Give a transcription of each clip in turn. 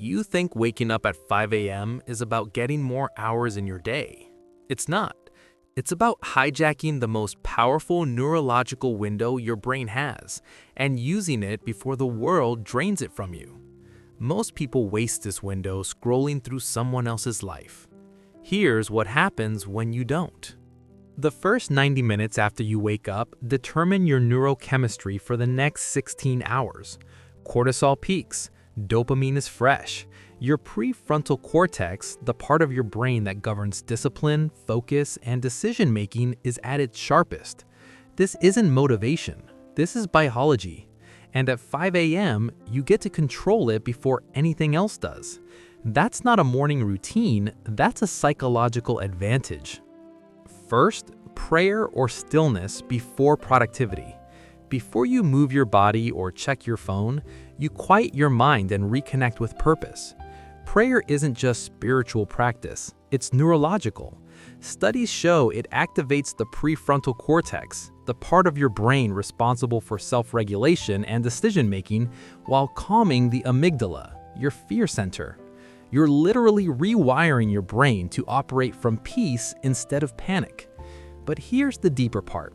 You think waking up at 5 a.m. is about getting more hours in your day. It's not. It's about hijacking the most powerful neurological window your brain has and using it before the world drains it from you. Most people waste this window scrolling through someone else's life. Here's what happens when you don't. The first 90 minutes after you wake up determine your neurochemistry for the next 16 hours. Cortisol peaks. Dopamine is fresh. Your prefrontal cortex, the part of your brain that governs discipline, focus, and decision-making, is at its sharpest. This isn't motivation. This is biology. And at 5 a.m., you get to control it before anything else does. That's not a morning routine, that's a psychological advantage. First, prayer or stillness before productivity. Before you move your body or check your phone, you quiet your mind and reconnect with purpose. Prayer isn't just spiritual practice, it's neurological. Studies show it activates the prefrontal cortex, the part of your brain responsible for self-regulation and decision-making, while calming the amygdala, your fear center. You're literally rewiring your brain to operate from peace instead of panic. But here's the deeper part.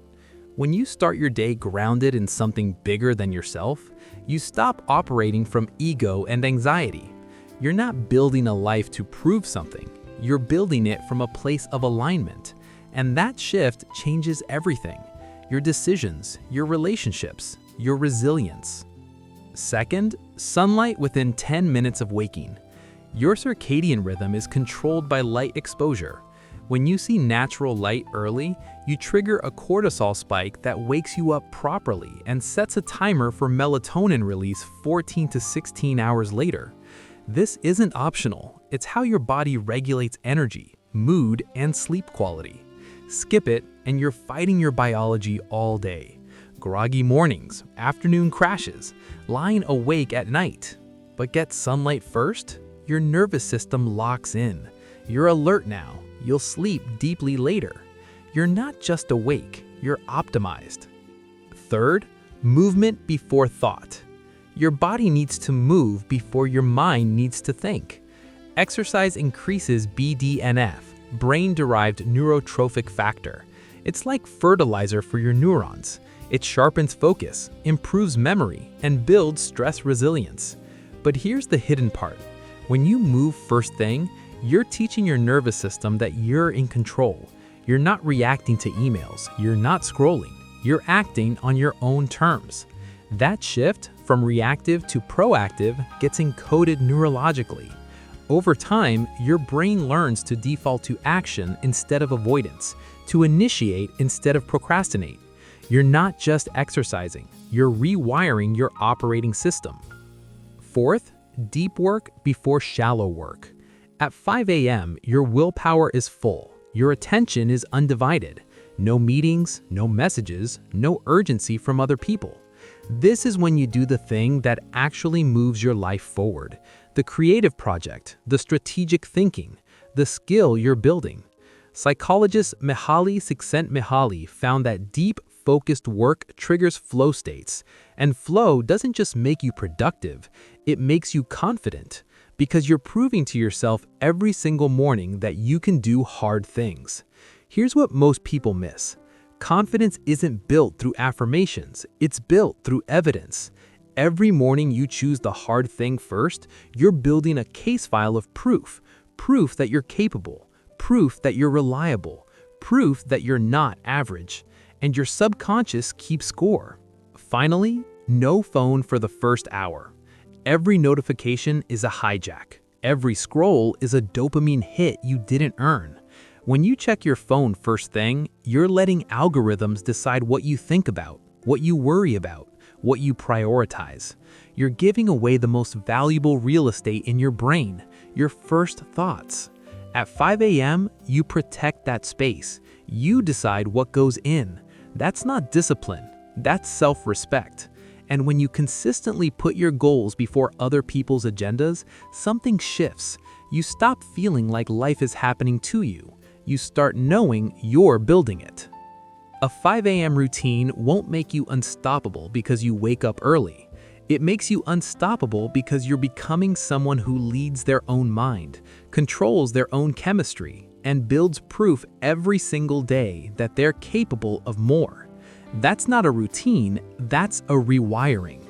When you start your day grounded in something bigger than yourself, you stop operating from ego and anxiety. You're not building a life to prove something. You're building it from a place of alignment. And that shift changes everything. Your decisions, your relationships, your resilience. Second, sunlight within 10 minutes of waking. Your circadian rhythm is controlled by light exposure. When you see natural light early, you trigger a cortisol spike that wakes you up properly and sets a timer for melatonin release 14 to 16 hours later. This isn't optional. It's how your body regulates energy, mood, and sleep quality. Skip it, and you're fighting your biology all day. Groggy mornings, afternoon crashes, lying awake at night. But get sunlight first, your nervous system locks in. You're alert now. You'll sleep deeply later. You're not just awake, you're optimized. Third, movement before thought. Your body needs to move before your mind needs to think. Exercise increases BDNF, brain-derived neurotrophic factor. It's like fertilizer for your neurons. It sharpens focus, improves memory, and builds stress resilience. But here's the hidden part. When you move first thing, you're teaching your nervous system that you're in control. You're not reacting to emails. You're not scrolling. You're acting on your own terms. That shift from reactive to proactive gets encoded neurologically. Over time, your brain learns to default to action instead of avoidance, to initiate instead of procrastinate. You're not just exercising. You're rewiring your operating system. Fourth, deep work before shallow work. At 5 a.m., your willpower is full. Your attention is undivided. No meetings, no messages, no urgency from other people. This is when you do the thing that actually moves your life forward. The creative project, the strategic thinking, the skill you're building. Psychologist Mihaly Csikszentmihalyi found that deep, focused work triggers flow states. And flow doesn't just make you productive, it makes you confident. Because you're proving to yourself every single morning that you can do hard things. Here's what most people miss. Confidence isn't built through affirmations, it's built through evidence. Every morning you choose the hard thing first, you're building a case file of proof. Proof that you're capable, proof that you're reliable, proof that you're not average. And your subconscious keeps score. Finally, no phone for the first hour. Every notification is a hijack. Every scroll is a dopamine hit you didn't earn. When you check your phone first thing, you're letting algorithms decide what you think about, what you worry about, what you prioritize. You're giving away the most valuable real estate in your brain, your first thoughts. At 5 a.m., you protect that space. You decide what goes in. That's not discipline, that's self-respect. And when you consistently put your goals before other people's agendas, something shifts. You stop feeling like life is happening to you. You start knowing you're building it. A 5 a.m. routine won't make you unstoppable because you wake up early. It makes you unstoppable because you're becoming someone who leads their own mind, controls their own chemistry, and builds proof every single day that they're capable of more. That's not a routine, that's a rewiring.